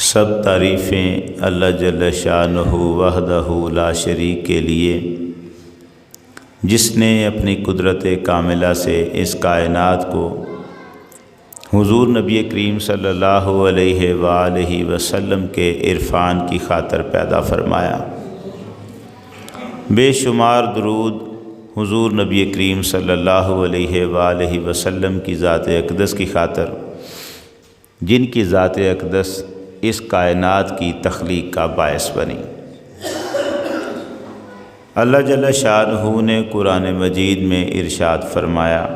سب تعریفیں اللہ جل شانہ وحدہ لا شریک کے لیے، جس نے اپنی قدرت کاملہ سے اس کائنات کو حضور نبی کریم صلی اللہ علیہ وآلہ وسلم کے عرفان کی خاطر پیدا فرمایا۔ بے شمار درود حضور نبی کریم صلی اللہ علیہ وآلہ وسلم کی ذات اقدس کی خاطر، جن کی ذات اقدس اس کائنات کی تخلیق کا باعث بنی۔ اللہ جل شانہ نے قرآن مجید میں ارشاد فرمایا،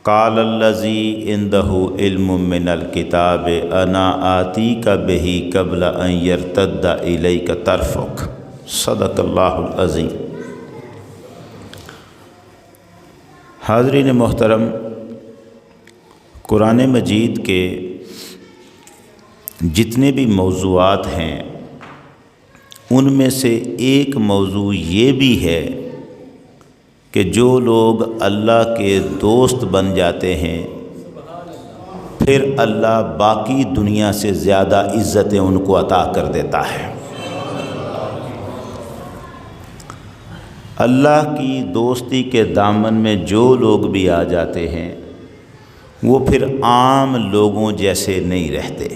قال الذی عندہ علم من الکتاب انا آتیک بہ قبل ان یرتد الیک طرفک، صدق اللہ العظیم۔ حاضرین محترم، قرآن مجید کے جتنے بھی موضوعات ہیں ان میں سے ایک موضوع یہ بھی ہے کہ جو لوگ اللہ کے دوست بن جاتے ہیں پھر اللہ باقی دنیا سے زیادہ عزتیں ان کو عطا کر دیتا ہے۔ اللہ کی دوستی کے دامن میں جو لوگ بھی آ جاتے ہیں وہ پھر عام لوگوں جیسے نہیں رہتے۔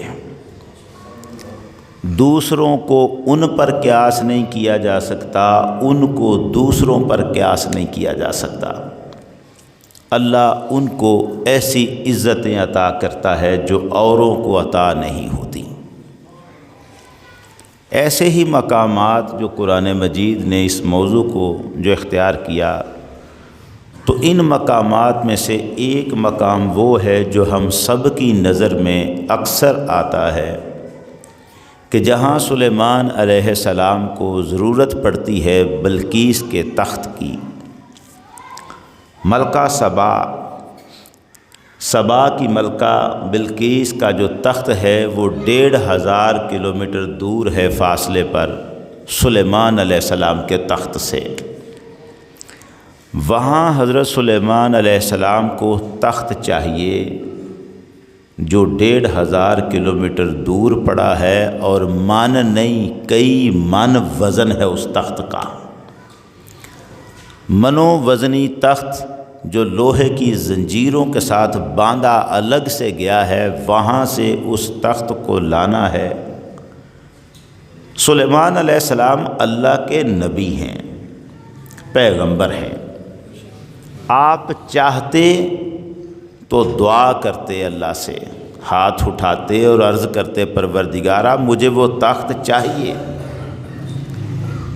دوسروں کو ان پر قیاس نہیں کیا جا سکتا، ان کو دوسروں پر قیاس نہیں کیا جا سکتا۔ اللہ ان کو ایسی عزتیں عطا کرتا ہے جو اوروں کو عطا نہیں ہوتی۔ ایسے ہی مقامات جو قرآن مجید نے اس موضوع کو جو اختیار کیا، تو ان مقامات میں سے ایک مقام وہ ہے جو ہم سب کی نظر میں اکثر آتا ہے کہ جہاں سلیمان علیہ السلام کو ضرورت پڑتی ہے بلقیس کے تخت کی، ملکہ سبا کی ملکہ بلقیس کا جو تخت ہے وہ 1500 کلومیٹر دور ہے فاصلے پر سلیمان علیہ السلام کے تخت سے۔ وہاں حضرت سلیمان علیہ السلام کو تخت چاہیے جو 1500 کلومیٹر دور پڑا ہے، اور من نہیں کئی من وزن ہے اس تخت کا۔ منو وزنی تخت جو لوہے کی زنجیروں کے ساتھ باندھا الگ سے گیا ہے، وہاں سے اس تخت کو لانا ہے۔ سلیمان علیہ السلام اللہ کے نبی ہیں، پیغمبر ہیں۔ آپ چاہتے تو دعا کرتے اللہ سے، ہاتھ اٹھاتے اور عرض کرتے پروردگارا مجھے وہ تخت چاہیے،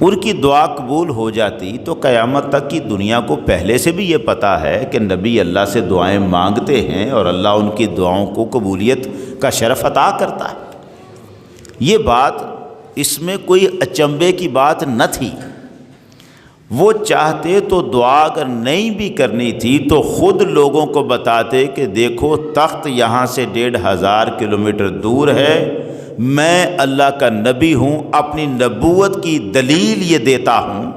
ان کی دعا قبول ہو جاتی تو قیامت تک کی دنیا کو پہلے سے بھی یہ پتہ ہے کہ نبی اللہ سے دعائیں مانگتے ہیں اور اللہ ان کی دعاؤں کو قبولیت کا شرف عطا کرتا ہے۔ یہ بات اس میں کوئی اچنبے کی بات نہ تھی۔ وہ چاہتے تو دعا اگر نہیں بھی کرنی تھی تو خود لوگوں کو بتاتے کہ دیکھو تخت یہاں سے 1500 کلومیٹر دور ہے، میں اللہ کا نبی ہوں، اپنی نبوت کی دلیل یہ دیتا ہوں،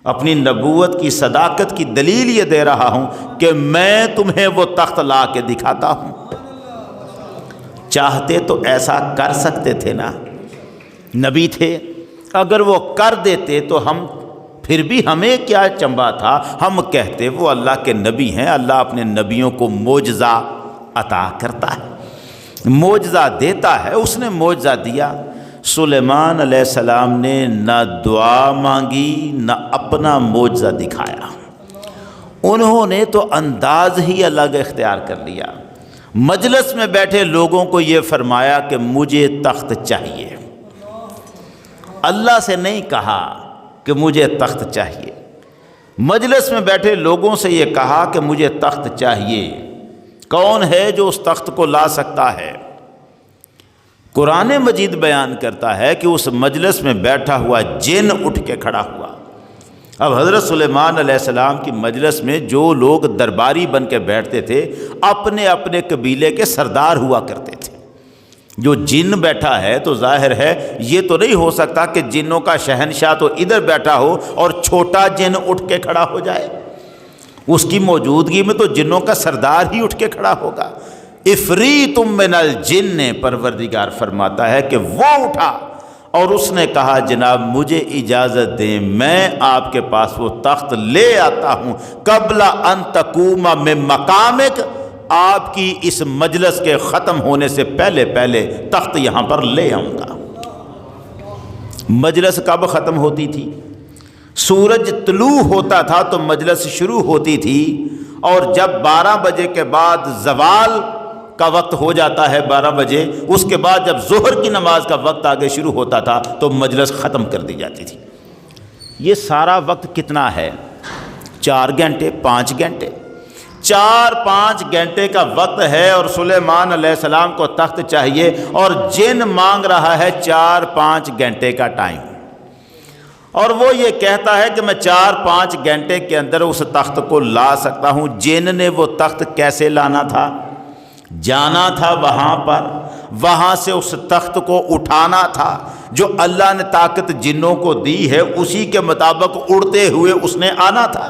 اپنی نبوت کی صداقت کی دلیل یہ دے رہا ہوں کہ میں تمہیں وہ تخت لا کے دکھاتا ہوں۔ چاہتے تو ایسا کر سکتے تھے نا، نبی تھے، اگر وہ کر دیتے تو ہم پھر بھی ہمیں کیا چنبا تھا، ہم کہتے وہ اللہ کے نبی ہیں، اللہ اپنے نبیوں کو معجزہ عطا کرتا ہے، معجزہ دیتا ہے۔ اس نے معجزہ دیا۔ سلیمان علیہ السلام نے نہ دعا مانگی نہ اپنا معجزہ دکھایا، انہوں نے تو انداز ہی الگ اختیار کر لیا۔ مجلس میں بیٹھے لوگوں کو یہ فرمایا کہ مجھے تخت چاہیے، اللہ سے نہیں کہا کہ مجھے تخت چاہیے، مجلس میں بیٹھے لوگوں سے یہ کہا کہ مجھے تخت چاہیے۔ کون ہے جو اس تخت کو لا سکتا ہے؟ قرآن مجید بیان کرتا ہے کہ اس مجلس میں بیٹھا ہوا جن اٹھ کے کھڑا ہوا۔ اب حضرت سلیمان علیہ السلام کی مجلس میں جو لوگ درباری بن کے بیٹھتے تھے اپنے اپنے قبیلے کے سردار ہوا کرتے تھے۔ جو جن بیٹھا ہے تو ظاہر ہے یہ تو نہیں ہو سکتا کہ جنوں کا شہنشاہ تو ادھر بیٹھا ہو اور چھوٹا جن اٹھ کے کھڑا ہو جائے۔ اس کی موجودگی میں تو جنوں کا سردار ہی اٹھ کے کھڑا ہوگا۔ افریت من الجن، پروردگار فرماتا ہے کہ وہ اٹھا اور اس نے کہا جناب مجھے اجازت دیں میں آپ کے پاس وہ تخت لے آتا ہوں، قبل ان تقوم من مقامک، آپ کی اس مجلس کے ختم ہونے سے پہلے پہلے تخت یہاں پر لے آؤں گا۔ مجلس کب ختم ہوتی تھی؟ سورج طلوع ہوتا تھا تو مجلس شروع ہوتی تھی، اور جب 12 بجے کے بعد زوال کا وقت ہو جاتا ہے 12 بجے، اس کے بعد جب ظہر کی نماز کا وقت آگے شروع ہوتا تھا تو مجلس ختم کر دی جاتی تھی۔ یہ سارا وقت کتنا ہے؟ 4 گھنٹے 5 گھنٹے 4-5 گھنٹے کا وقت ہے، اور سلیمان علیہ السلام کو تخت چاہیے اور جن مانگ رہا ہے 4-5 گھنٹے کا ٹائم، اور وہ یہ کہتا ہے کہ میں 4-5 گھنٹے کے اندر اس تخت کو لا سکتا ہوں۔ جن نے وہ تخت کیسے لانا تھا؟ جانا تھا وہاں پر، وہاں سے اس تخت کو اٹھانا تھا، جو اللہ نے طاقت جنوں کو دی ہے اسی کے مطابق اڑتے ہوئے اس نے آنا تھا۔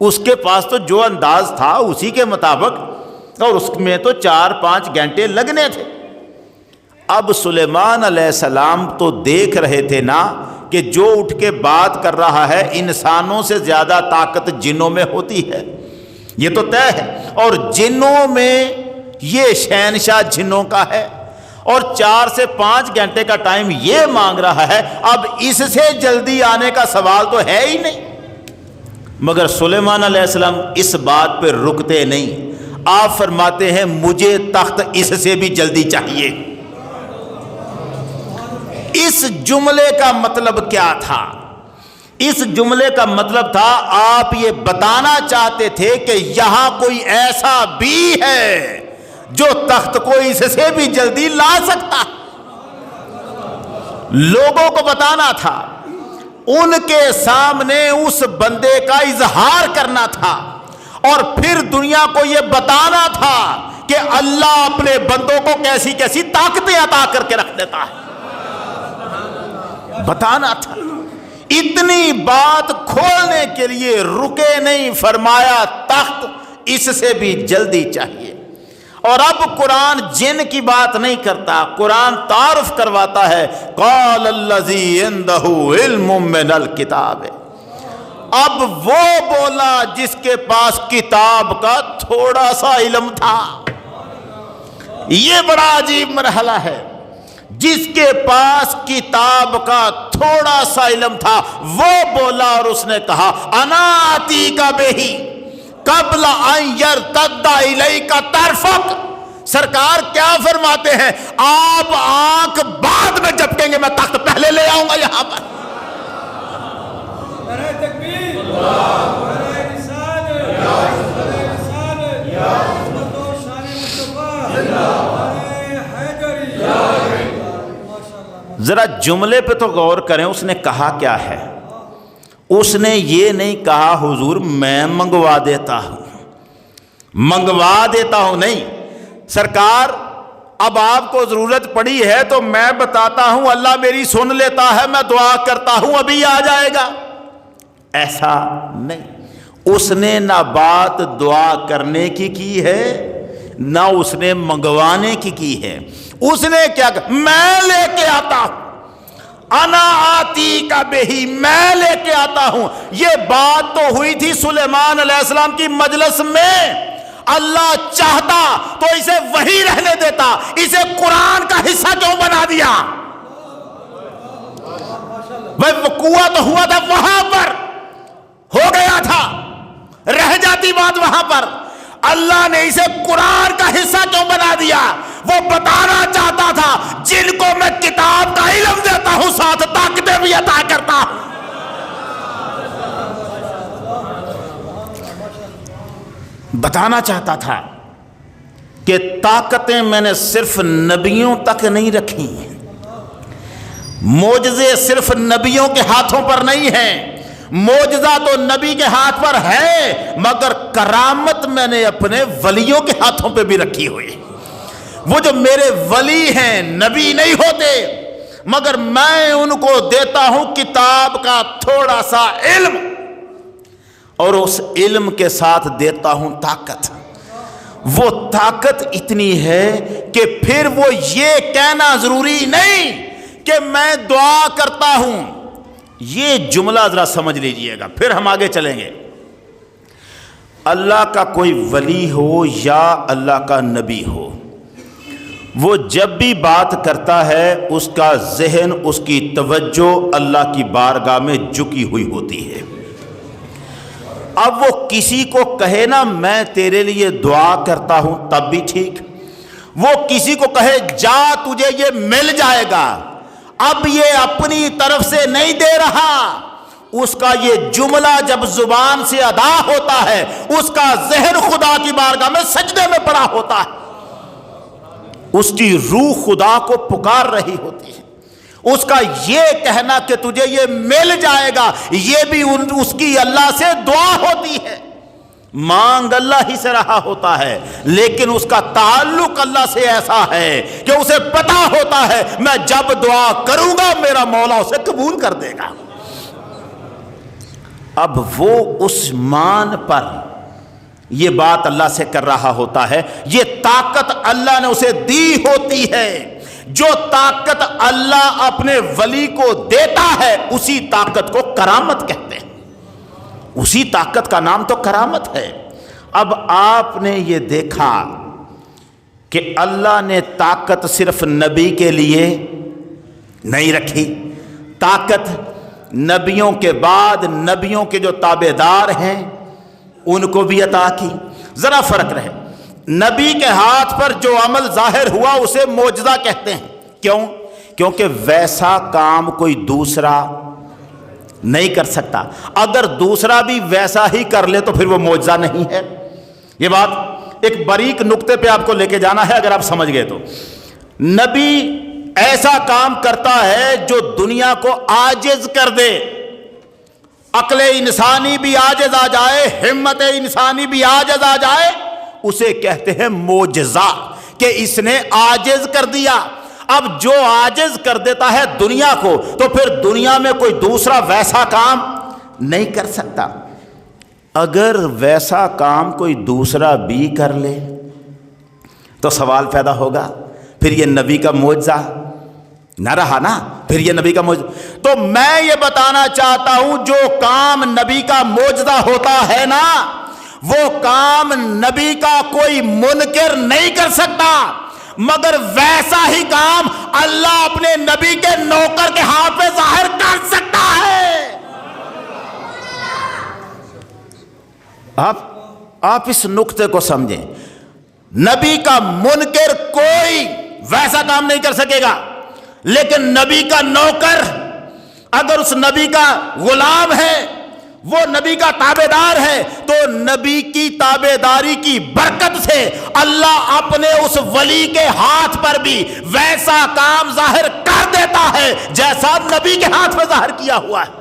اس کے پاس تو جو انداز تھا اسی کے مطابق، اور اس میں تو 4-5 گھنٹے لگنے تھے۔ اب سلیمان علیہ السلام تو دیکھ رہے تھے نا کہ جو اٹھ کے بات کر رہا ہے انسانوں سے زیادہ طاقت جنوں میں ہوتی ہے، یہ تو طے ہے، اور جنوں میں یہ شہنشاہ جنوں کا ہے، اور 4 سے 5 گھنٹے کا ٹائم یہ مانگ رہا ہے۔ اب اس سے جلدی آنے کا سوال تو ہے ہی نہیں، مگر سلیمان علیہ السلام اس بات پہ رکتے نہیں، آپ فرماتے ہیں مجھے تخت اس سے بھی جلدی چاہیے۔ اس جملے کا مطلب کیا تھا؟ اس جملے کا مطلب تھا آپ یہ بتانا چاہتے تھے کہ یہاں کوئی ایسا بھی ہے جو تخت کو اس سے بھی جلدی لا سکتا، لوگوں کو بتانا تھا، ان کے سامنے اس بندے کا اظہار کرنا تھا، اور پھر دنیا کو یہ بتانا تھا کہ اللہ اپنے بندوں کو کیسی کیسی طاقتیں عطا کر کے رکھ دیتا ہے، بتانا تھا۔ اتنی بات کھولنے کے لیے رکے نہیں، فرمایا تخت اس سے بھی جلدی چاہیے۔ اور اب قرآن جن کی بات نہیں کرتا، قرآن تعارف کرواتا ہے، قال الذی عندہ علم من الکتاب، اب وہ بولا جس کے پاس کتاب کا تھوڑا سا علم تھا۔ یہ بڑا عجیب مرحلہ ہے، جس کے پاس کتاب کا تھوڑا سا علم تھا وہ بولا، اور اس نے کہا انا آتیک بہی قبل ان یرتد الیک طرفک۔ سرکار کیا فرماتے ہیں؟ آپ آنکھ بعد میں جھپکیں گے، میں تخت پہلے لے آؤں گا یہاں پر۔ نعرہ تکبیر، نعرہ رسالت، نعرہ رسالت، عظمت و شان مصطفی، نعرہ حیدری۔ ذرا جملے پہ تو غور کریں، اس نے کہا کیا ہے؟ اس نے یہ نہیں کہا حضور میں منگوا دیتا ہوں، نہیں، سرکار اب آپ کو ضرورت پڑی ہے تو میں بتاتا ہوں، اللہ میری سن لیتا ہے، میں دعا کرتا ہوں ابھی آ جائے گا، ایسا نہیں۔ اس نے نہ بات دعا کرنے کی ہے، نہ اس نے منگوانے کی ہے۔ اس نے کیا کہا؟ میں لے کے آتا ہوں، انا آتی کا بہی، میں لے کے آتا ہوں۔ یہ بات تو ہوئی تھی سلیمان علیہ السلام کی مجلس میں، اللہ چاہتا تو اسے وہی رہنے دیتا، اسے قرآن کا حصہ کیوں بنا دیا؟ وہ وقوع تو ہوا تھا وہاں پر، ہو گیا تھا، رہ جاتی بات وہاں پر، اللہ نے اسے قرآن کا حصہ کیوں بنا دیا؟ وہ بتانا چاہتا تھا جن کو میں کتاب کا علم دیتا ہوں ساتھ طاقتیں بھی عطا کرتا ہوں۔ بتانا چاہتا تھا کہ طاقتیں میں نے صرف نبیوں تک نہیں رکھی، معجزے صرف نبیوں کے ہاتھوں پر نہیں ہیں، معجزہ تو نبی کے ہاتھ پر ہے، مگر کرامت میں نے اپنے ولیوں کے ہاتھوں پہ بھی رکھی ہوئی۔ وہ جو میرے ولی ہیں نبی نہیں ہوتے، مگر میں ان کو دیتا ہوں کتاب کا تھوڑا سا علم، اور اس علم کے ساتھ دیتا ہوں طاقت۔ وہ طاقت اتنی ہے کہ پھر وہ یہ کہنا ضروری نہیں کہ میں دعا کرتا ہوں. یہ جملہ ذرا سمجھ لیجئے گا، پھر ہم آگے چلیں گے. اللہ کا کوئی ولی ہو یا اللہ کا نبی ہو، وہ جب بھی بات کرتا ہے اس کا ذہن، اس کی توجہ اللہ کی بارگاہ میں جھکی ہوئی ہوتی ہے. اب وہ کسی کو کہے نا میں تیرے لیے دعا کرتا ہوں تب بھی ٹھیک، وہ کسی کو کہے جا تجھے یہ مل جائے گا، اب یہ اپنی طرف سے نہیں دے رہا. اس کا یہ جملہ جب زبان سے ادا ہوتا ہے اس کا ذہن خدا کی بارگاہ میں سجدے میں پڑا ہوتا ہے، اس کی روح خدا کو پکار رہی ہوتی ہے. اس کا یہ کہنا کہ تجھے یہ مل جائے گا یہ بھی اس کی اللہ سے دعا ہوتی ہے. مانگ اللہ ہی سے رہا ہوتا ہے لیکن اس کا تعلق اللہ سے ایسا ہے کہ اسے پتا ہوتا ہے میں جب دعا کروں گا میرا مولا اسے قبول کر دے گا. اب وہ اس مان پر یہ بات اللہ سے کر رہا ہوتا ہے، یہ طاقت اللہ نے اسے دی ہوتی ہے. جو طاقت اللہ اپنے ولی کو دیتا ہے اسی طاقت کو کرامت کہتے ہیں، اسی طاقت کا نام تو کرامت ہے. اب آپ نے یہ دیکھا کہ اللہ نے طاقت صرف نبی کے لیے نہیں رکھی، طاقت نبیوں کے بعد نبیوں کے جو تابع دار ہیں ان کو بھی عطا کی. ذرا فرق رہے، نبی کے ہاتھ پر جو عمل ظاہر ہوا اسے معجزہ کہتے ہیں. کیوں؟ کیونکہ ویسا کام کوئی دوسرا نہیں کر سکتا. اگر دوسرا بھی ویسا ہی کر لے تو پھر وہ معجزہ نہیں ہے. یہ بات ایک باریک نقطے پہ آپ کو لے کے جانا ہے، اگر آپ سمجھ گئے تو نبی ایسا کام کرتا ہے جو دنیا کو عاجز کر دے، عقل انسانی بھی عاجز آ جائے، ہمت انسانی بھی عاجز آ جائے، اسے کہتے ہیں معجزہ کہ اس نے عاجز کر دیا. اب جو عاجز کر دیتا ہے دنیا کو تو پھر دنیا میں کوئی دوسرا ویسا کام نہیں کر سکتا. اگر ویسا کام کوئی دوسرا بھی کر لے تو سوال پیدا ہوگا پھر یہ نبی کا معجزہ نہ رہا نا، پھر یہ نبی کا معجزہ. تو میں یہ بتانا چاہتا ہوں جو کام نبی کا معجزہ ہوتا ہے نا وہ کام نبی کا کوئی منکر نہیں کر سکتا، مگر ویسا ہی کام اللہ اپنے نبی کے نوکر کے ہاتھ پہ ظاہر کر سکتا ہے. آپ اس نقطے کو سمجھیں، نبی کا منکر کوئی ویسا کام نہیں کر سکے گا، لیکن نبی کا نوکر اگر اس نبی کا غلام ہے، وہ نبی کا تابع دار ہے، تو نبی کی تابع داری کی برکت سے اللہ اپنے اس ولی کے ہاتھ پر بھی ویسا کام ظاہر کر دیتا ہے جیسا نبی کے ہاتھ میں ظاہر کیا ہوا ہے.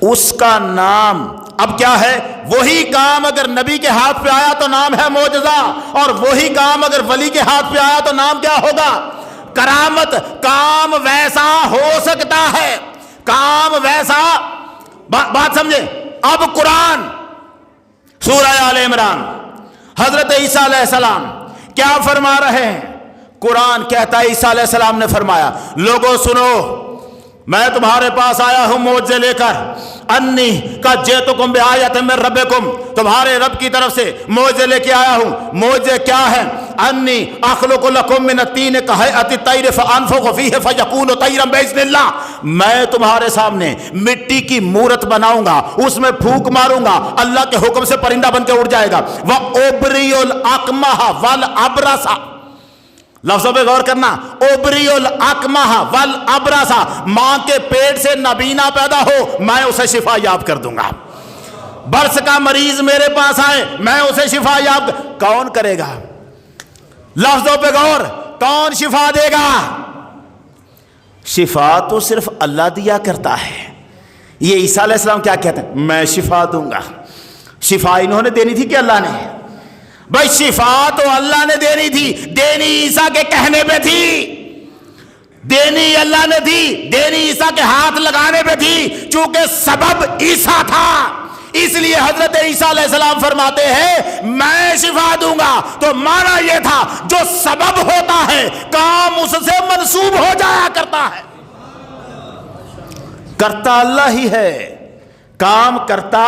اس کا نام اب کیا ہے؟ وہی کام اگر نبی کے ہاتھ پہ آیا تو نام ہے معجزہ، اور وہی کام اگر ولی کے ہاتھ پہ آیا تو نام کیا ہوگا؟ کرامت. کام ویسا ہو سکتا ہے، کام ویسا. بات سمجھے؟ اب قرآن سورہ آل عمران حضرت عیسیٰ علیہ السلام کیا فرما رہے ہیں؟ قرآن کہتا ہے عیسیٰ علیہ السلام نے فرمایا لوگوں سنو، میں تمہارے پاس آیا ہوں معجزے لے کر، انی قد جئتکم بآیۃ من ربکم، تمہارے رب کی طرف سے معجزے لے کے آیا ہوں. معجزے کیا ہے؟ انی اخلق لکم من الطین کہیئۃ الطیر فانفخ فیہ فیکون طیرا باذن اللہ، میں تمہارے سامنے مٹی کی مورت بناؤں گا، اس میں پھونک ماروں گا، اللہ کے حکم سے پرندہ بن کے اڑ جائے گا. وابری الاکمہ والابرص، لفظوں پہ غور کرنا، اوبری الاکمہ والابرص، ماں کے پیٹ سے نابینا پیدا ہو میں اسے شفا یاب کر دوں گا. برس کا مریض میرے پاس آئے میں اسے شفا یاب. کون کرے گا؟ لفظوں پہ غور، کون شفا دے گا؟ شفا تو صرف اللہ دیا کرتا ہے. یہ عیسیٰ علیہ السلام کیا کہتے ہیں؟ میں شفا دوں گا. شفا انہوں نے دینی تھی کہ اللہ نے؟ بھائی شفا تو اللہ نے دینی تھی، دینی عیسیٰ کے کہنے پہ تھی، دینی اللہ نے تھی، دینی عیسیٰ کے ہاتھ لگانے پہ تھی. چونکہ سبب عیسیٰ تھا، اس لیے حضرت عیسیٰ علیہ السلام فرماتے ہیں میں شفا دوں گا، تو معنی یہ تھا جو سبب ہوتا ہے کام اس سے منسوب ہو جایا کرتا ہے۔ کرتا اللہ ہی ہے، کام کرتا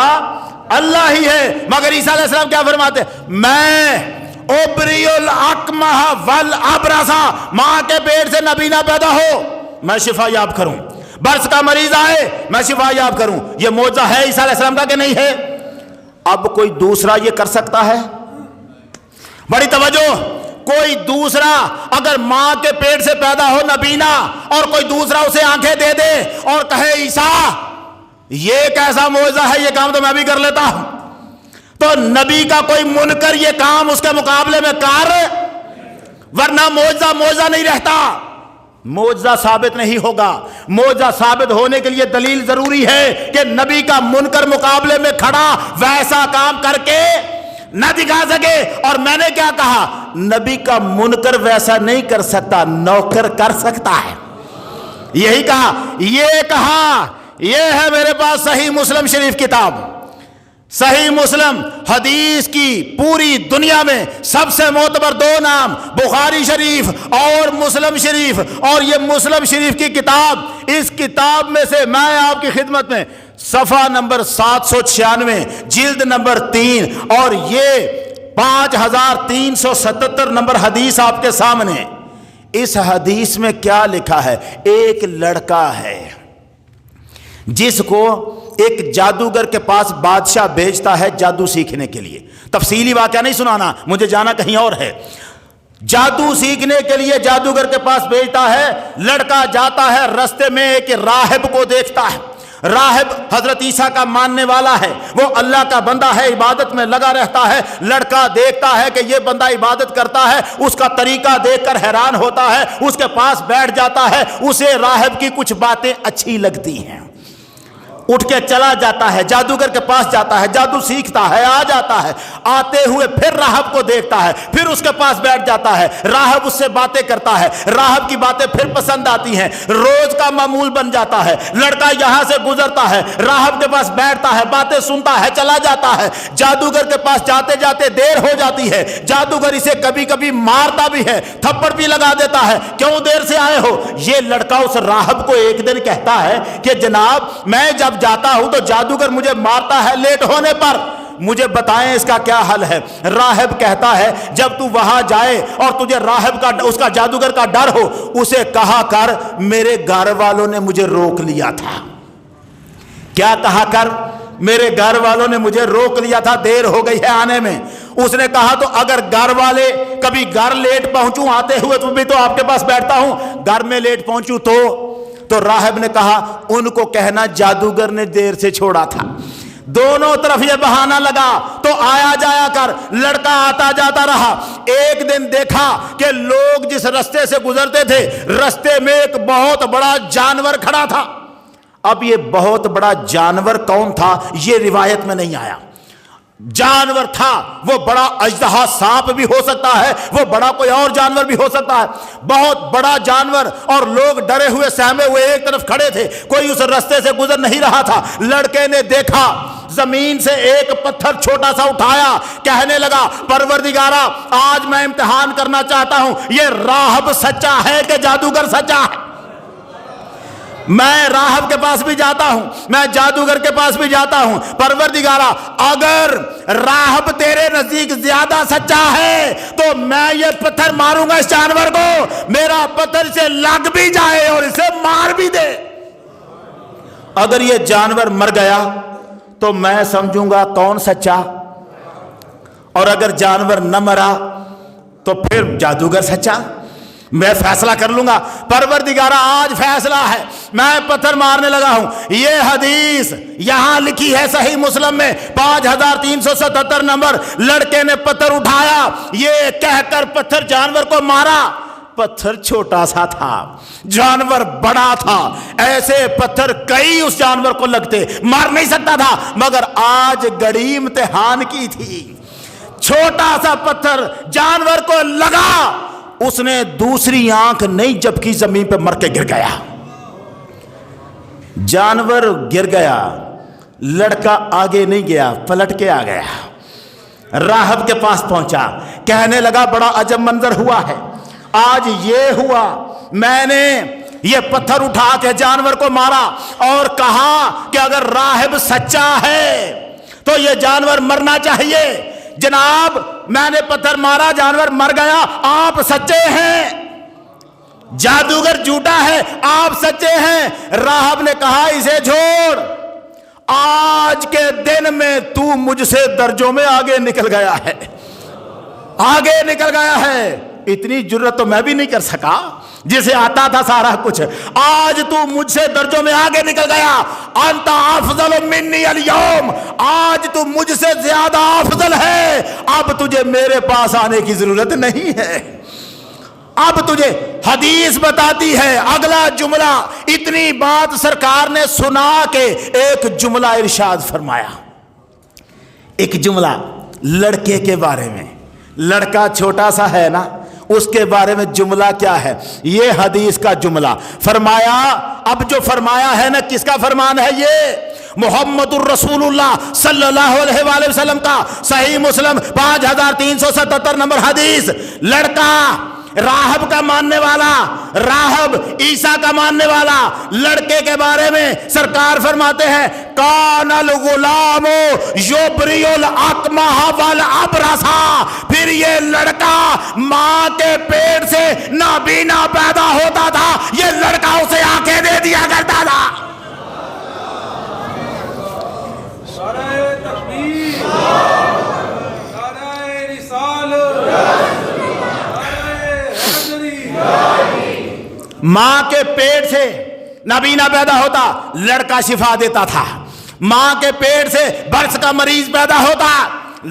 اللہ ہی ہے، مگر عیسیٰ علیہ السلام کیا فرماتے ہیں؟ میں ابری الاکمہ والابرص، ماں کے پیٹ سے نبینا پیدا ہو میں شفا یاب کروں، برس کا مریض آئے میں شفا یاب کروں۔ یہ معجزہ ہے عیسیٰ علیہ السلام کا کہ نہیں ہے؟ اب کوئی دوسرا یہ کر سکتا ہے؟ بڑی توجہ، کوئی دوسرا اگر ماں کے پیٹ سے پیدا ہو نبینا اور کوئی دوسرا اسے آنکھیں دے دے اور کہے عیسیٰ یہ کیسا معجزہ ہے، یہ کام تو میں بھی کر لیتا ہوں، تو نبی کا کوئی منکر یہ کام اس کے مقابلے میں کار، ورنہ معجزہ نہیں رہتا، معجزہ ثابت نہیں ہوگا۔ معجزہ ثابت ہونے کے لیے دلیل ضروری ہے کہ نبی کا منکر مقابلے میں کھڑا ویسا کام کر کے نہ دکھا سکے۔ اور میں نے کیا کہا؟ نبی کا منکر ویسا نہیں کر سکتا، نوکر کر سکتا ہے، یہی کہا۔ یہ ہے میرے پاس صحیح مسلم شریف کتاب، صحیح مسلم حدیث کی پوری دنیا میں سب سے معتبر دو نام، بخاری شریف اور مسلم شریف، اور یہ مسلم شریف کی کتاب، اس کتاب میں سے میں آپ کی خدمت میں صفحہ نمبر 796 جلد نمبر 3 اور یہ 5377 نمبر حدیث آپ کے سامنے۔ اس حدیث میں کیا لکھا ہے؟ ایک لڑکا ہے جس کو ایک جادوگر کے پاس بادشاہ بھیجتا ہے جادو سیکھنے کے لیے۔ تفصیلی واقعہ نہیں سنانا، مجھے جانا کہیں اور ہے۔ جادو سیکھنے کے لیے جادوگر کے پاس بھیجتا ہے، لڑکا جاتا ہے، رستے میں ایک راہب کو دیکھتا ہے۔ راہب حضرت عیسیٰ کا ماننے والا ہے، وہ اللہ کا بندہ ہے، عبادت میں لگا رہتا ہے۔ لڑکا دیکھتا ہے کہ یہ بندہ عبادت کرتا ہے، اس کا طریقہ دیکھ کر حیران ہوتا ہے، اس کے پاس بیٹھ جاتا ہے۔ اسے راہب کی کچھ باتیں اچھی لگتی ہیں، اٹھ کے چلا جاتا ہے، جادوگر کے پاس جاتا ہے، جادو سیکھتا ہے، آ جاتا ہے، آتے ہوئے پھر راہب کو دیکھتا ہے، پھر اس کے پاس بیٹھ جاتا ہے، راہب اس سے باتیں کرتا ہے، راہب کی باتیں پھر پسند آتی ہیں، روز کا معمول بن جاتا ہے۔ لڑکا یہاں سے گزرتا ہے، راہب کے پاس بیٹھتا ہے، باتیں سنتا ہے، چلا جاتا ہے۔ جادوگر کے پاس جاتے جاتے دیر ہو جاتی ہے، جادوگر اسے کبھی کبھی مارتا بھی ہے، تھپڑ بھی لگا دیتا ہے، کیوں دیر سے آئے ہو؟ یہ لڑکا اس راہب کو ایک دن کہتا ہے کہ جناب میں جب جاتا ہوں تو جادوگر مجھے مارتا ہے لیٹ ہونے پر، مجھے بتائیں اس کا کیا حل ہے؟ راہب کہتا ہے جب تو وہاں جائے اور تجھے راہب کا اس کا جادوگر کا ڈر ہو، اسے کہا کر میرے گھر والوں نے مجھے روک لیا تھا۔ کیا کہا کر؟ میرے گھر والوں نے مجھے روک لیا تھا، دیر ہو گئی ہے آنے میں۔ اس نے کہا تو اگر گھر والے کبھی گھر لیٹ پہنچوں آتے ہوئے تو بھی تو آپ کے پاس بیٹھتا ہوں، گھر میں لیٹ پہنچوں تو راہب نے کہا ان کو کہنا جادوگر نے دیر سے چھوڑا تھا۔ دونوں طرف یہ بہانہ لگا تو آیا جایا کر، لڑکا آتا جاتا رہا۔ ایک دن دیکھا کہ لوگ جس رستے سے گزرتے تھے، رستے میں ایک بہت بڑا جانور کھڑا تھا۔ اب یہ بہت بڑا جانور کون تھا یہ روایت میں نہیں آیا۔ جانور تھا، وہ بڑا اژدہا سانپ بھی ہو سکتا ہے، وہ بڑا کوئی اور جانور بھی ہو سکتا ہے، بہت بڑا جانور، اور لوگ ڈرے ہوئے سہمے ہوئے ایک طرف کھڑے تھے، کوئی اس رستے سے گزر نہیں رہا تھا۔ لڑکے نے دیکھا، زمین سے ایک پتھر چھوٹا سا اٹھایا، کہنے لگا پروردگارا آج میں امتحان کرنا چاہتا ہوں یہ راہب سچا ہے کہ جادوگر سچا ہے۔ میں راہب کے پاس بھی جاتا ہوں، میں جادوگر کے پاس بھی جاتا ہوں، پروردگارا اگر راہب تیرے نزدیک زیادہ سچا ہے تو میں یہ پتھر ماروں گا اس جانور کو، میرا پتھر اسے لگ بھی جائے اور اسے مار بھی دے۔ اگر یہ جانور مر گیا تو میں سمجھوں گا کون سچا، اور اگر جانور نہ مرا تو پھر جادوگر سچا، میں فیصلہ کر لوں گا۔ پروردگارا آج فیصلہ ہے، میں پتھر مارنے لگا ہوں۔ یہ حدیث یہاں لکھی ہے صحیح مسلم میں 5377 نمبر۔ لڑکے نے پتھر اٹھایا، یہ کہہ کر پتھر جانور کو مارا۔ پتھر چھوٹا سا تھا، جانور بڑا تھا، ایسے پتھر کئی اس جانور کو لگتے، مار نہیں سکتا تھا، مگر آج گھڑی امتحان کی تھی۔ چھوٹا سا پتھر جانور کو لگا، اس نے دوسری آنکھ نہیں جبکہ زمین پہ مر کے گر گیا۔ جانور گر گیا، لڑکا آگے نہیں گیا، پلٹ کے آ گیا، راہب کے پاس پہنچا، کہنے لگا بڑا عجب منظر ہوا ہے، آج یہ ہوا، میں نے یہ پتھر اٹھا کے جانور کو مارا اور کہا کہ اگر راہب سچا ہے تو یہ جانور مرنا چاہیے، جناب میں نے پتھر مارا، جانور مر گیا، آپ سچے ہیں، جادوگر جھوٹا ہے، آپ سچے ہیں۔ راہب نے کہا اسے چھوڑ، آج کے دن میں تو مجھ سے درجوں میں آگے نکل گیا ہے، آگے نکل گیا ہے، اتنی جرت تو میں بھی نہیں کر سکا جسے آتا تھا سارا کچھ، آج تو مجھ سے درجوں میں آگے نکل گیا، انت افضل منی اليوم، آج تو مجھ سے زیادہ افضل ہے، اب تجھے میرے پاس آنے کی ضرورت نہیں ہے۔ اب تجھے حدیث بتاتی ہے، اگلا جملہ، اتنی بات سرکار نے سنا کے ایک جملہ ارشاد فرمایا، ایک جملہ لڑکے کے بارے میں، لڑکا چھوٹا سا ہے نا، اس کے بارے میں جملہ کیا ہے، یہ حدیث کا جملہ فرمایا، اب جو فرمایا ہے نا کس کا فرمان ہے، یہ محمد الرسول اللہ صلی اللہ علیہ وآلہ وسلم کا، صحیح مسلم 5377 نمبر حدیث، لڑکا راہب کا ماننے والا، راہب عیسیٰ کا ماننے والا، لڑکے کے بارے میں سرکار فرماتے ہیں کان الغلام یبری الاکمہ والابرص، پھر یہ لڑکا ماں کے پیٹ سے نابینا پیدا ہوتا تھا، یہ لڑکا اسے آنکھیں دے دیا کرتا تھا۔ نعرہ تکبیر، نعرہ رسالت، ماں کے پیٹ سے نابینا پیدا ہوتا، لڑکا شفا دیتا تھا، ماں کے پیٹ سے برس کا مریض پیدا ہوتا،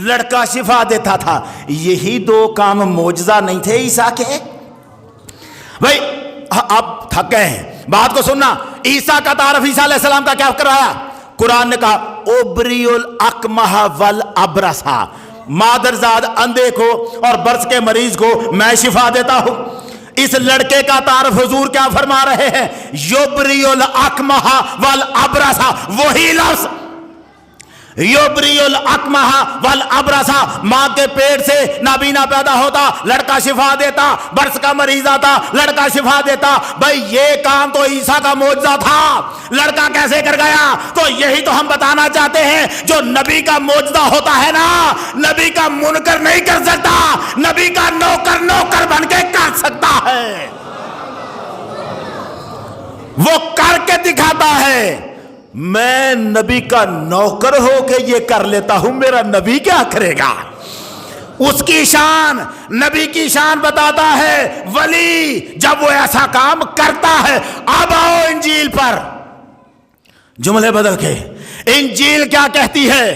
لڑکا شفا دیتا تھا۔ یہی دو کام معجزہ نہیں تھے عیسیٰ کے؟ بھائی اب تھک گئے ہیں، بات کو سننا، عیسیٰ کا تعارف عیسیٰ علیہ السلام کا کیا کرایا؟ قرآن نے کہا ابری الاکمہ والابرص، مادرزاد اندھے کو اور برس کے مریض کو میں شفا دیتا ہوں۔ اس لڑکے کا تعارف حضور کیا فرما رہے ہیں؟ یبری الاکمہ والابرص، وہی لفظ یبری الاکمہ والابرص، ماں کے پیٹ سے نابینا پیدا ہوتا، لڑکا شفا دیتا، برس کا مریض آتا، لڑکا شفا دیتا۔ بھائی یہ کام تو عیسیٰ کا معجزہ تھا، لڑکا کیسے کر گیا؟ تو یہی تو ہم بتانا چاہتے ہیں، جو نبی کا معجزہ ہوتا ہے نا، نبی کا منکر نہیں کر سکتا، نبی کا نوکر نوکر بن کے کر سکتا ہے، وہ کر کے دکھاتا ہے۔ میں نبی کا نوکر ہو کے یہ کر لیتا ہوں، میرا نبی کیا کرے گا؟ اس کی شان، نبی کی شان بتاتا ہے، ولی جب وہ ایسا کام کرتا ہے۔ اب آؤ انجیل پر، جملے بدل کے، انجیل کیا کہتی ہے؟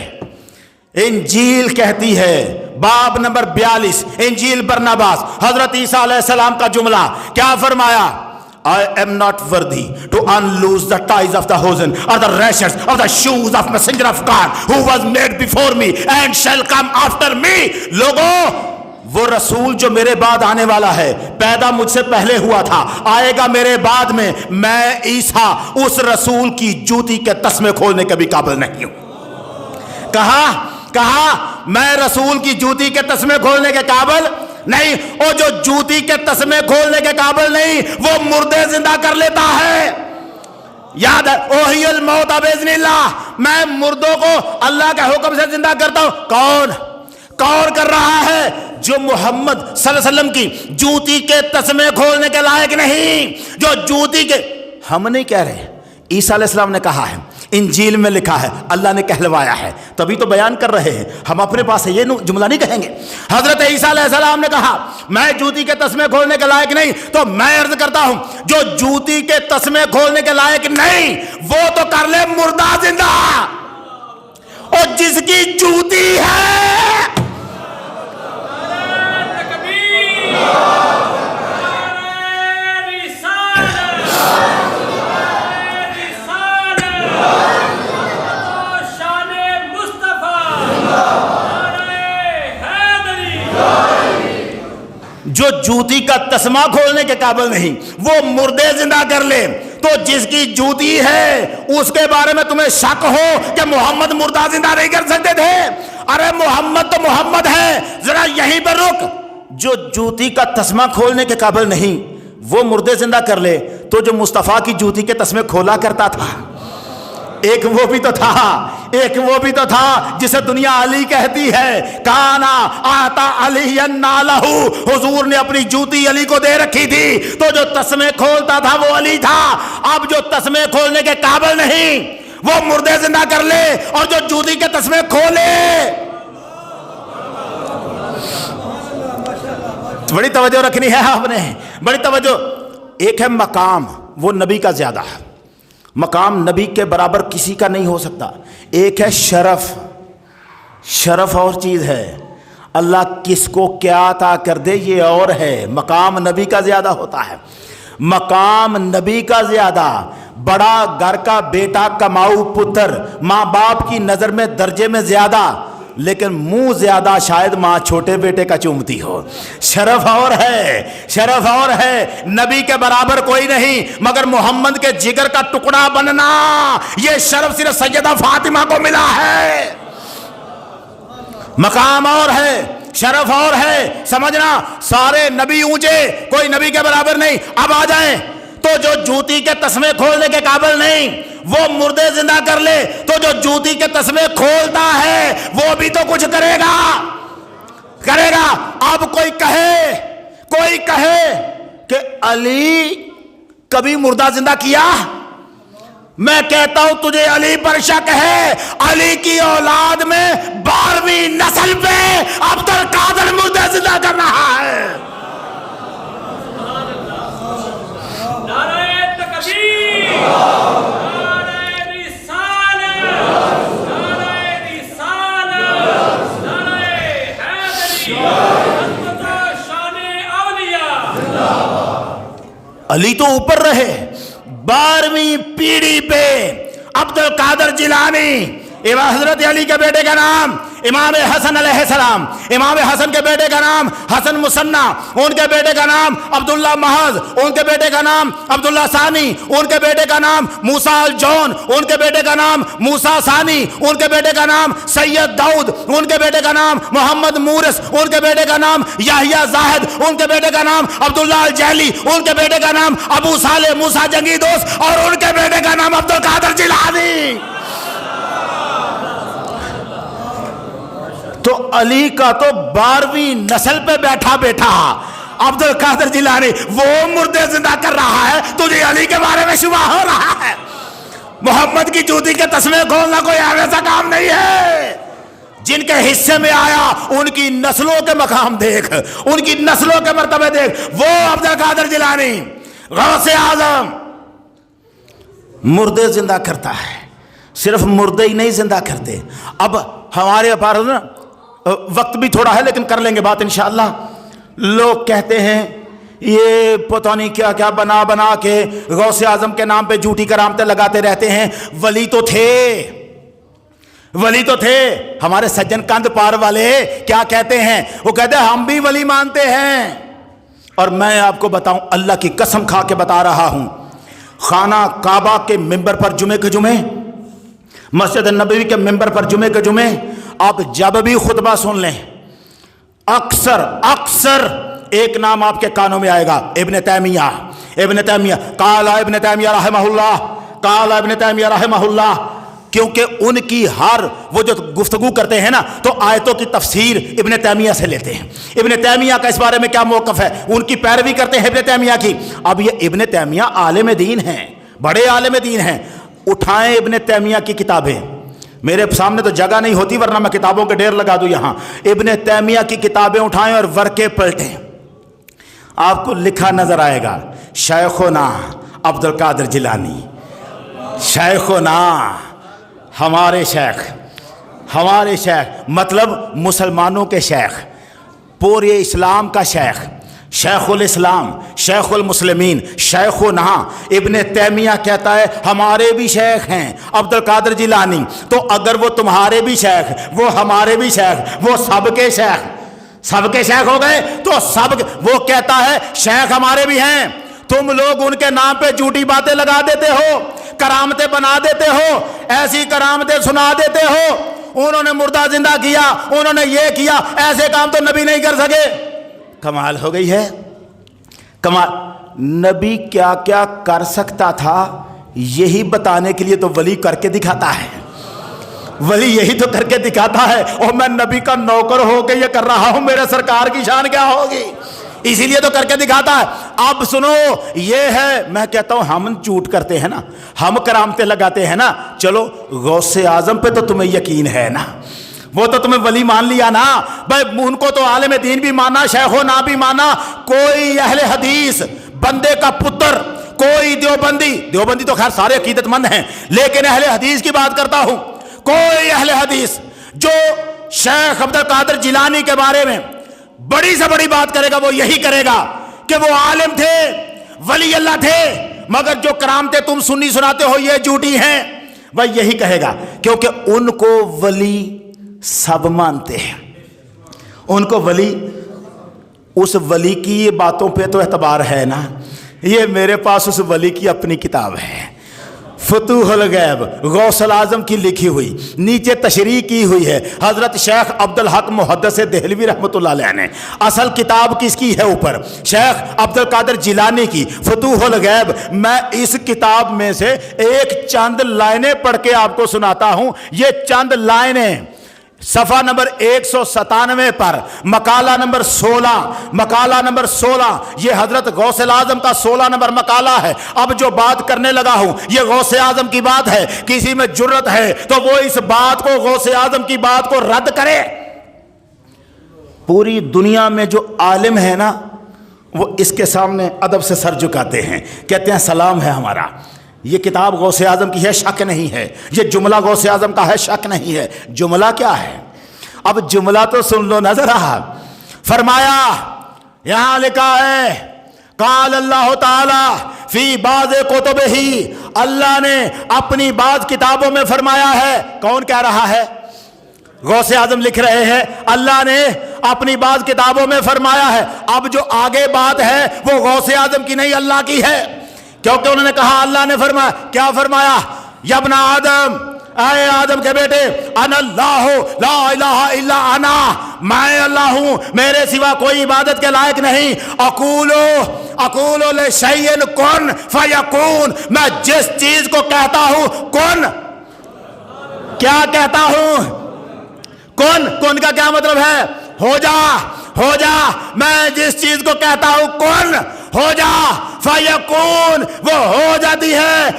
انجیل کہتی ہے باب نمبر 42، انجیل برناباس، حضرت عیسیٰ علیہ السلام کا جملہ کیا فرمایا؟ I am not worthy to unloose the ties of the hosen or the rashes of the shoes of messenger of God who was made before me and shall come after me۔ لوگوں، وہ رسول جو میرے بعد آنے والا ہے، پیدا مجھ سے پہلے ہوا تھا، آئے گا میرے بعد میں، میں عیسیٰ اس رسول کی جوتی کے تسمے کھولنے کے بھی قابل نہیں ہوں۔ کہا میں رسول کی جوتی کے تسمے کھولنے کے قابل نہیں، اور جو جوتی کے تسمے کھولنے کے قابل نہیں، وہ مردے زندہ کر لیتا ہے۔ یاد ہے اوحی الموت باذن اللہ، میں مردوں کو اللہ کے حکم سے زندہ کرتا ہوں۔ کون کر رہا ہے؟ جو محمد صلی اللہ علیہ وسلم کی جوتی کے تسمے کھولنے کے لائق نہیں، جو جوتی کے، ہم نہیں کہہ رہے، عیسیٰ علیہ السلام نے کہا ہے، انجیل میں لکھا ہے، اللہ نے کہلوایا ہے، تبھی تو بیان کر رہے ہیں، ہم اپنے پاس یہ جملہ نہیں کہیں گے۔ حضرت عیسیٰ علیہ السلام نے کہا میں جوتی کے تسمے کھولنے کے لائق نہیں، تو میں عرض کرتا ہوں جو جوتی کے تسمے کھولنے کے لائق نہیں، وہ تو کر لے مردہ زندہ، اور جس کی جوتی ہے جو جوتی کا تسمہ کھولنے کے قابل نہیں، وہ مردے زندہ کر لے، تو جس کی جوتی ہے اس کے بارے میں تمہیں شک ہو کہ محمد مردہ زندہ نہیں کر سکتے تھے؟ ارے محمد تو محمد ہے، ذرا یہیں پر رک۔ جو جوتی کا تسمہ کھولنے کے قابل نہیں وہ مردے زندہ کر لے، تو جو مصطفیٰ کی جوتی کے تسمے کھولا کرتا تھا، ایک وہ بھی تو تھا جسے دنیا علی کہتی ہے۔ کانا آتا علی نالہ، حضور نے اپنی جوتی علی کو دے رکھی تھی، تو جو تسمے کھولتا تھا وہ علی تھا۔ اب جو تسمے کھولنے کے قابل نہیں وہ مردے زندہ کر لے، اور جو جوتی کے تسمے کھولے۔ بڑی توجہ رکھنی ہے آپ نے، بڑی توجہ۔ ایک ہے مقام، وہ نبی کا زیادہ ہے، مقام نبی کے برابر کسی کا نہیں ہو سکتا۔ ایک ہے شرف، شرف اور چیز ہے، اللہ کس کو کیا عطا کر دے یہ اور ہے۔ مقام نبی کا زیادہ ہوتا ہے، مقام نبی کا زیادہ۔ بڑا گھر کا بیٹا کماؤ پتر، ماں باپ کی نظر میں درجے میں زیادہ، لیکن منہ زیادہ شاید ماں چھوٹے بیٹے کا چومتی ہو۔ شرف اور ہے، شرف اور ہے، نبی کے برابر کوئی نہیں، مگر محمد کے جگر کا ٹکڑا بننا یہ شرف صرف سیدہ فاطمہ کو ملا ہے۔ مقام اور ہے، شرف اور ہے، سمجھنا سارے نبی اونچے، کوئی نبی کے برابر نہیں۔ اب آ جائیں تو جو جوتی کے تسمے کھولنے کے قابل نہیں وہ مردے زندہ کر لے، تو جو جوتی کے تسمے کھولتا ہے وہ بھی تو کچھ کرے گا۔ اب کوئی کہے کہ علی کبھی مردہ زندہ کیا؟ میں کہتا ہوں تجھے علی پر شک ہے، علی کی اولاد میں 12ویں نسل پہ عبد القادر مردہ زندہ کر رہا ہے۔ علی تو اوپر رہے، 12ویں پیڑھی پہ عبد القادر جیلانی، حضرت علی کے بیٹے کا نام امام حسن علیہ السلام، امام حسن کے بیٹے کا نام حسن مصنع، ان کے بیٹے کا نام عبداللہ محض، ان کے بیٹے کا نام عبداللہ ثانی، ان کے بیٹے کا نام موسیٰ الجون، ان کے بیٹے کا نام موسیٰ ثانی، ان کے بیٹے کا نام سید داؤد، ان کے بیٹے کا نام محمد مورس، ان کے بیٹے کا نام یحییٰ زاہد، ان کے بیٹے کا نام عبداللہ الجہلی، ان کے بیٹے کا نام ابو صالح موسیٰ جنگی دوست، اور ان کے بیٹے کا نام عبد القادر جیلانی۔ تو علی کا تو 12ویں نسل پہ بیٹھا عبد القادر جیلانی وہ مردے زندہ کر رہا ہے، تجھے علی کے بارے میں شبہ ہو رہا ہے؟ محمد کی جوتی کے تسمے کھولنا کوئی ایسا کام نہیں ہے۔ جن کے حصے میں آیا ان کی نسلوں کے مقام دیکھ، ان کی نسلوں کے مرتبے دیکھ۔ وہ عبد القادر جیلانی غوث اعظم مردے زندہ کرتا ہے، صرف مردے ہی نہیں زندہ کرتے۔ اب ہمارے پاس نا وقت بھی تھوڑا ہے لیکن کر لیں گے بات انشاءاللہ۔ لوگ کہتے ہیں یہ پتہ نہیں کیا کیا بنا کے غوث اعظم کے نام پہ جھوٹی کرامتیں لگاتے رہتے ہیں۔ ولی تو تھے ہمارے سجن کند پار والے کیا کہتے ہیں؟ وہ کہتے ہیں ہم بھی ولی مانتے ہیں۔ اور میں آپ کو بتاؤں، اللہ کی قسم کھا کے بتا رہا ہوں، خانہ کعبہ کے ممبر پر جمعے کے جمعے، مسجد نبوی کے ممبر پر جمعے کے جمعے آپ جب بھی خطبہ سن لیں، اکثر ایک نام آپ کے کانوں میں آئے گا، ابن تیمیہ، قال ابن تیمیہ رحمہ اللہ، کیونکہ ان کی ہر وہ جو گفتگو کرتے ہیں نا تو آیتوں کی تفسیر ابن تیمیہ سے لیتے ہیں۔ ابن تیمیہ کا اس بارے میں کیا موقف ہے، ان کی پیروی کرتے ہیں ابن تیمیہ کی۔ اب یہ ابن تیمیہ عالم دین ہیں، بڑے عالم دین ہیں۔ اٹھائیں ابن تیمیہ کی کتابیں، میرے سامنے تو جگہ نہیں ہوتی ورنہ میں کتابوں کے ڈھیر لگا دوں یہاں۔ ابن تیمیہ کی کتابیں اٹھائیں اور ورقے پلٹیں، آپ کو لکھا نظر آئے گا شیخنا عبد القادر جیلانی، شیخنا ہمارے شیخ مطلب مسلمانوں کے شیخ، پورے اسلام کا شیخ الاسلام، شیخ المسلمین، شیخنا۔ ابن تیمیہ کہتا ہے ہمارے بھی شیخ ہیں عبد القادر جیلانی، تو اگر وہ تمہارے بھی شیخ، وہ ہمارے بھی شیخ، وہ سب کے شیخ ہو گئے، تو وہ کہتا ہے شیخ ہمارے بھی ہیں، تم لوگ ان کے نام پہ جھوٹی باتیں لگا دیتے ہو، کرامتیں بنا دیتے ہو، ایسی کرامتیں سنا دیتے ہو، انہوں نے مردہ زندہ کیا، انہوں نے یہ کیا، ایسے کام تو نبی نہیں کر سکے۔ کمال ہو گئی ہے، کمال۔ نبی کیا کیا کر سکتا تھا یہی بتانے کے لیے تو ولی کر کے دکھاتا ہے، ولی یہی تو کر کے دکھاتا ہے، اور میں نبی کا نوکر ہو کے یہ کر رہا ہوں، میرے سرکار کی شان کیا ہوگی، اسی لیے تو کر کے دکھاتا ہے۔ اب سنو، یہ ہے، میں کہتا ہوں ہم جھوٹ کرتے ہیں نا، ہم کرامتیں لگاتے ہیں نا، چلو غوث اعظم پہ تو تمہیں یقین ہے نا، وہ تو تمہیں ولی مان لیا نا بھائی، ان کو تو عالم دین بھی مانا، شیخ و نا بھی مانا، کوئی اہل حدیث بندے کا پتر، کوئی دیوبندی تو خیر سارے عقیدت مند ہیں، لیکن اہل حدیث کی بات کرتا ہوں، کوئی اہل حدیث جو شیخ عبد القادر جیلانی کے بارے میں بڑی سے بڑی بات کرے گا، وہ یہی کرے گا کہ وہ عالم تھے، ولی اللہ تھے، مگر جو کرامتیں تم سنی سناتے ہو یہ جھوٹی ہیں، وہ یہی کہے گا، کیونکہ ان کو ولی سب مانتے ہیں، ان کو ولی، اس ولی کی باتوں پہ تو اعتبار ہے نا۔ یہ میرے پاس اس ولی کی اپنی کتاب ہے، فتوح الغیب، غوث الاعظم کی لکھی ہوئی، نیچے تشریح کی ہوئی ہے حضرت شیخ عبدالحق محدث دہلوی رحمۃ اللہ علیہ نے۔ اصل کتاب کس کی ہے اوپر؟ شیخ عبد القادر جیلانی کی، فتوح الغیب۔ میں اس کتاب میں سے ایک چند لائنیں پڑھ کے آپ کو سناتا ہوں، یہ چند لائنیں صفحہ نمبر 197 پر مقالہ نمبر 16، یہ حضرت غوث اعظم کا 16 نمبر مقالہ ہے۔ اب جو بات کرنے لگا ہوں یہ غوث اعظم کی بات ہے، کسی میں جرت ہے تو وہ اس بات کو، غوث اعظم کی بات کو رد کرے۔ پوری دنیا میں جو عالم ہے نا وہ اس کے سامنے ادب سے سر جھکاتے ہیں، کہتے ہیں سلام ہے ہمارا، یہ کتاب غوث اعظم کی ہے، شک نہیں ہے، یہ جملہ غوث اعظم کا ہے، شک نہیں ہے۔ جملہ کیا ہے؟ اب جملہ تو سن لو نظر آ۔ فرمایا، یہاں لکھا ہے قال اللہ تعالی فی بعض کتبہ، اللہ نے اپنی بعض کتابوں میں فرمایا ہے۔ کون کہہ رہا ہے؟ غوث اعظم لکھ رہے ہیں، اللہ نے اپنی بعض کتابوں میں فرمایا ہے۔ اب جو آگے بات ہے وہ غوث اعظم کی نہیں، اللہ کی ہے، کیونکہ انہوں نے کہا، اللہ نے فرمایا، کیا فرمایا؟ یا ابن آدم، اے آدم کے بیٹے، انا اللہ لا الہ الا انا، میں اللہ ہوں، میرے سوا کوئی عبادت کے لائق نہیں۔ اقولو لشیء کن فیکون، میں جس چیز کو کہتا ہوں کن، کیا کہتا ہوں؟ کن کا کیا مطلب ہے؟ ہو جا، میں جس چیز کو کہتا ہوں کن، ہو جا، فیکون، وہ ہو جاتی ہے۔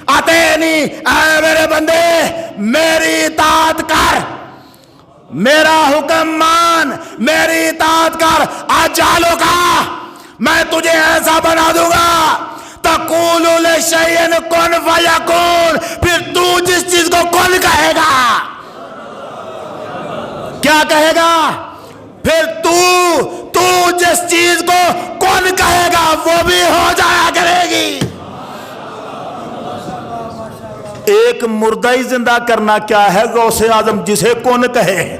آتینی، اے میرے بندے میری اطاعت کر، میرا حکم مان، میری اطاعت کر، اجعلو کا، میں تجھے ایسا بنا دوں گا، تقول لشیء کن فیکون، پھر تو جس چیز کو کن کہے گا، کیا کہے گا؟ پھر تو جس چیز کو کون کہے گا وہ بھی ہو جایا کرے گی۔ ایک مردہ ہی زندہ کرنا کیا ہے غوث اعظم جسے کون کہے،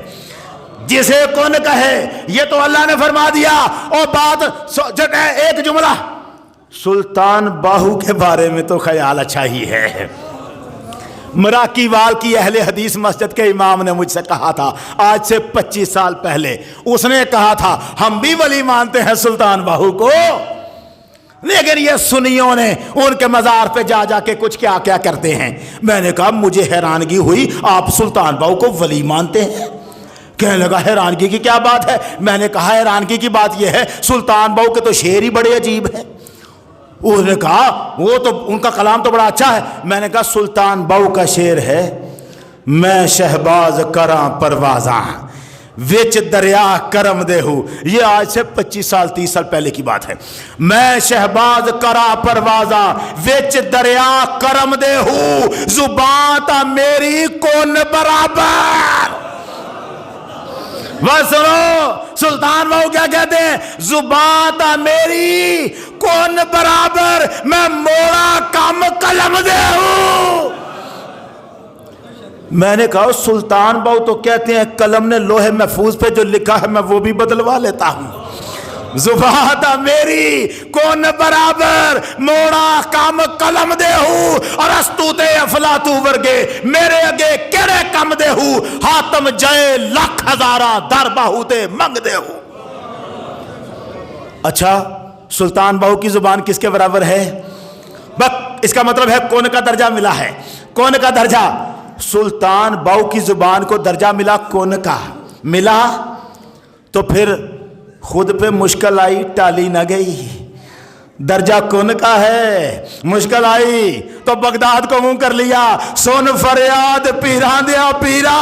جسے کون کہے، یہ تو اللہ نے فرما دیا۔ اور بات ایک جملہ سلطان باہو کے بارے میں تو خیال اچھا ہی ہے۔ مراکی وال کی اہل حدیث مسجد کے امام نے مجھ سے کہا تھا آج سے 25 سال پہلے، اس نے کہا تھا ہم بھی ولی مانتے ہیں سلطان باہو کو، لیکن یہ سنیوں نے ان کے مزار پہ جا جا کے کچھ کیا کیا کرتے ہیں۔ میں نے کہا مجھے حیرانگی ہوئی، آپ سلطان باہو کو ولی مانتے ہیں؟ کہنے لگا حیرانگی کی کیا بات ہے؟ میں نے کہا حیرانگی کی بات یہ ہے سلطان باہو کے تو شعر ہی بڑے عجیب ہیں۔ اس نے کہا وہ تو ان کا کلام تو بڑا اچھا ہے۔ میں نے کہا سلطان باہو کا شعر ہے، میں شہباز کراں پروازاں وچ دریا کرم دے ہوں، یہ آج سے 25 سال 30 سال پہلے کی بات ہے۔ میں شہباز کراں پروازاں وچ دریا کرم دے ہوں، زبان تا میری کون برابر۔ بس سنو سلطان باہو کیا کہتے ہیں، زبان تا میری کون برابر، میں موڑا کم قلم دے ہوں۔ میں نے کہا سلطان باہو تو کہتے ہیں قلم نے لوہے محفوظ پہ جو لکھا ہے میں وہ بھی بدلوا لیتا ہوں، زبان تا میری کون برابر موڑا کام قلم دے ہو اور استو تے افلاطو ورگے میرے اگے کیڑے کم دے ہو حاتم جائے لاکھ ہزارہ در باہو تے منگ دے ہو. اچھا سلطان باہو کی زبان کس کے برابر ہے؟ بس اس کا مطلب ہے کون کا درجہ ملا ہے. کون کا درجہ؟ سلطان باہو کی زبان کو درجہ ملا کون کا ملا تو پھر خود پہ مشکل آئی ٹالی نہ گئی. درجہ کون کا ہے؟ مشکل آئی تو بغداد کو منہ کر لیا. سن فریاد پیران دیا پیرا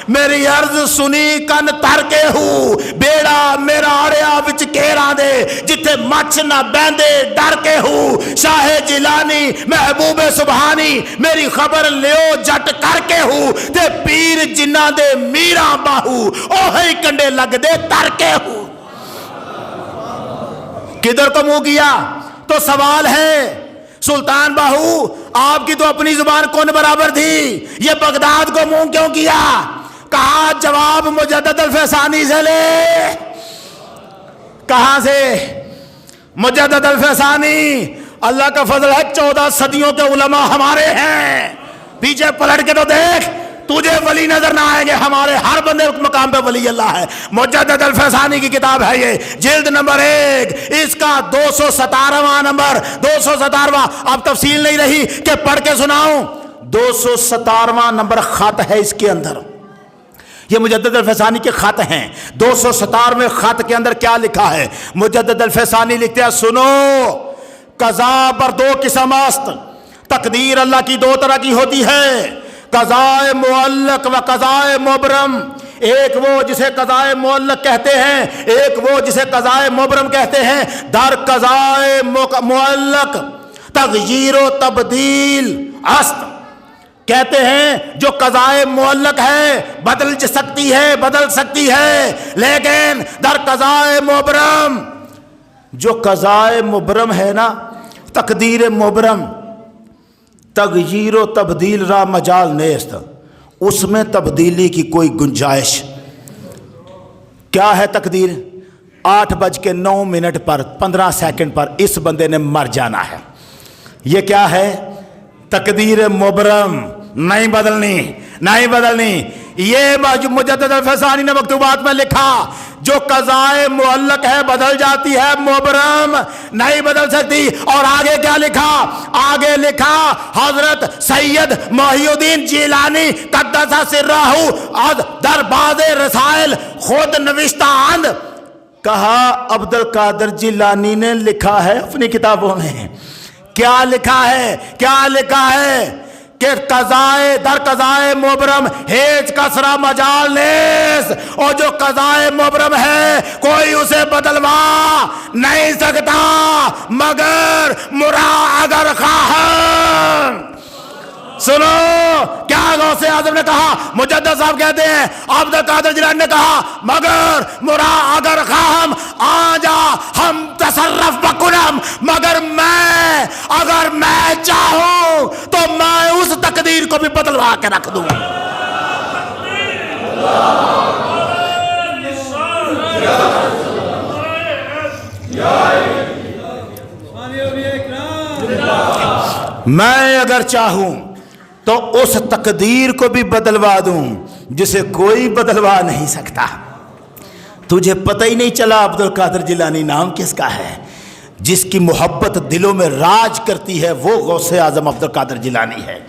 میری عرض سنی کن تر کے ہوں بیڑا میرا آڑیا وچ کیرا دے جتھے مچھ نہ بیندے ڈر کے ہوں. شاہ جیلانی محبوب سبحانی میری خبر لیو جٹ کر کے ہوں تے پیر جنہ دے میرا باہو اوہی کنڈے لگ دے تر کے ہوں. کدھر کو منہ کیا؟ تو سوال ہے سلطان باہو آپ کی تو اپنی زبان کون برابر تھی، یہ بغداد کو منہ کیوں کیا؟ کہا جواب مجدد الفسانی سے لے. کہاں سے؟ مجدد الفسانی اللہ کا فضل ہے 14 صدیوں کے علماء ہمارے ہیں. پیچھے پلٹ کے تو دیکھ تجھے ولی نظر نہ آئیں گے، ہمارے ہر بندے مقام پہ ولی اللہ ہے. مجدد الفسانی کی کتاب ہے یہ، جلد نمبر 1، اس کا 217واں نمبر. 217واں اب تفصیل نہیں رہی کہ پڑھ کے سناؤں. 217واں نمبر خط ہے اس کے اندر. یہ مجدد الفسانی کے خط ہیں. 217ویں خط کے اندر کیا لکھا ہے؟ مجدد الفسانی لکھتے ہیں سنو قضا پر 2 قسم است. تقدیر اللہ کی 2 طرح کی ہوتی ہے، قضائے معلق و قضائے مبرم. ایک وہ جسے قضائے معلق کہتے ہیں، ایک وہ جسے قضائے مبرم کہتے ہیں. در قضائے معلق تغییر و تبدیل است. کہتے ہیں جو قضائے معلق ہے بدل سکتی ہے، لیکن در قضائے مبرم جو قضائے مبرم ہے نا، تقدیر مبرم، تغییر و تبدیل را مجال نیست، اس میں تبدیلی کی کوئی گنجائش. کیا ہے تقدیر؟ 8:09 پر 15 سیکنڈ پر اس بندے نے مر جانا ہے. یہ کیا ہے؟ تقدیر مبرم، نہیں بدلنی. یہ مجدد الفسانی نے مکتوبات میں لکھا جو قضائے معلق ہے بدل جاتی ہے، مبرم نہیں بدل سکتی. اور آگے کیا لکھا؟ آگے لکھا حضرت سید محی الدین جیلانی قدس سرہ در باز رسائل خود نوشتہ اند. کہا عبد القادر جیلانی نے لکھا ہے اپنی کتابوں میں. کیا لکھا ہے کہ در قضائے مبرم ہیچ کسرا مجال نیس، اور جو قضائے مبرم ہے کوئی اسے بدلوا نہیں سکتا مگر مرا اگر خواہن. سنو کیا غوث اعظم نے کہا، مجدد صاحب کہتے ہیں عبد القادر جیلانی نے کہا مگر مرا اگر خواہم آجا ہم تصرف بکنم، مگر میں اگر میں چاہوں تو میں اس تقدیر کو بھی بدلوا کے رکھ دوں. میں اگر چاہوں تو اس تقدیر کو بھی بدلوا دوں جسے کوئی بدلوا نہیں سکتا. تجھے پتہ ہی نہیں چلا عبد القادر جیلانی نام کس کا ہے؟ جس کی محبت دلوں میں راج کرتی ہے وہ غوث اعظم عبد القادر جیلانی ہے.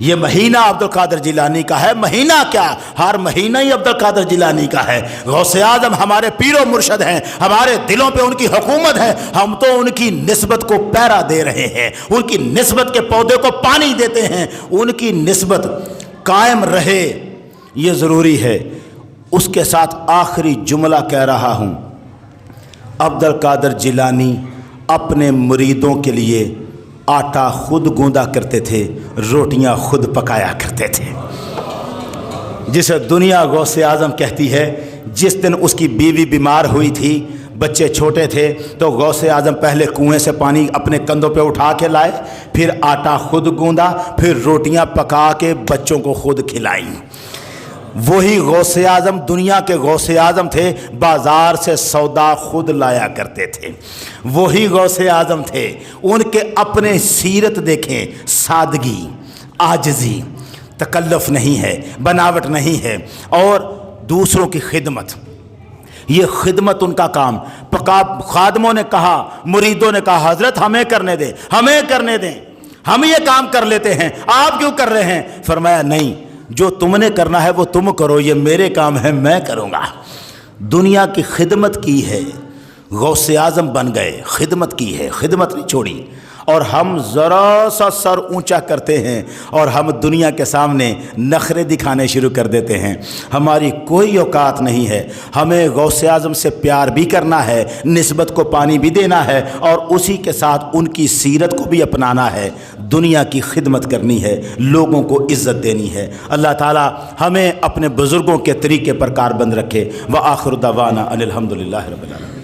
یہ مہینہ عبد القادر جیلانی کا ہے. مہینہ کیا، ہر مہینہ ہی عبد القادر جیلانی کا ہے. غوث اعظم ہمارے پیر و مرشد ہیں، ہمارے دلوں پہ ان کی حکومت ہے. ہم تو ان کی نسبت کو پیرا دے رہے ہیں، ان کی نسبت کے پودے کو پانی دیتے ہیں. ان کی نسبت قائم رہے یہ ضروری ہے. اس کے ساتھ آخری جملہ کہہ رہا ہوں. عبد القادر جیلانی اپنے مریدوں کے لیے آٹا خود گوندا کرتے تھے، روٹیاں خود پکایا کرتے تھے. جسے دنیا غوث اعظم کہتی ہے. جس دن اس کی بیوی بیمار ہوئی تھی، بچے چھوٹے تھے، تو غوث اعظم پہلے کنویں سے پانی اپنے کندھوں پہ اٹھا کے لائے، پھر آٹا خود گوندا، پھر روٹیاں پکا کے بچوں کو خود کھلائیں. وہی غوث اعظم دنیا کے غوث اعظم تھے، بازار سے سودا خود لایا کرتے تھے، وہی غوث اعظم تھے۔ ان کے اپنے سیرت دیکھیں، سادگی، عاجزی، تکلف نہیں ہے، بناوٹ نہیں ہے، اور دوسروں کی خدمت، یہ خدمت ان کا کام۔ خادموں نے کہا، مریدوں نے کہا حضرت ہمیں کرنے دیں، ہمیں کرنے دیں، ہم یہ کام کر لیتے ہیں، آپ کیوں کر رہے ہیں؟ فرمایا نہیں، جو تم نے کرنا ہے وہ تم کرو، یہ میرے کام ہے، میں کروں گا۔ دنیا کی خدمت کی ہے، غوث اعظم بن گئے، خدمت کی ہے، خدمت نہیں چھوڑی۔ اور ہم ذرا سا سر اونچا کرتے ہیں اور ہم دنیا کے سامنے نخرے دکھانے شروع کر دیتے ہیں۔ ہماری کوئی اوقات نہیں ہے، ہمیں غوث اعظم سے پیار بھی کرنا ہے، نسبت کو پانی بھی دینا ہے، اور اسی کے ساتھ ان کی سیرت کو بھی اپنانا ہے، دنیا کی خدمت کرنی ہے، لوگوں کو عزت دینی ہے۔ اللہ تعالی ہمیں اپنے بزرگوں کے طریقے پر کاربند رکھے۔ وآخر دعوانا ان الحمد للہ رب العالمین۔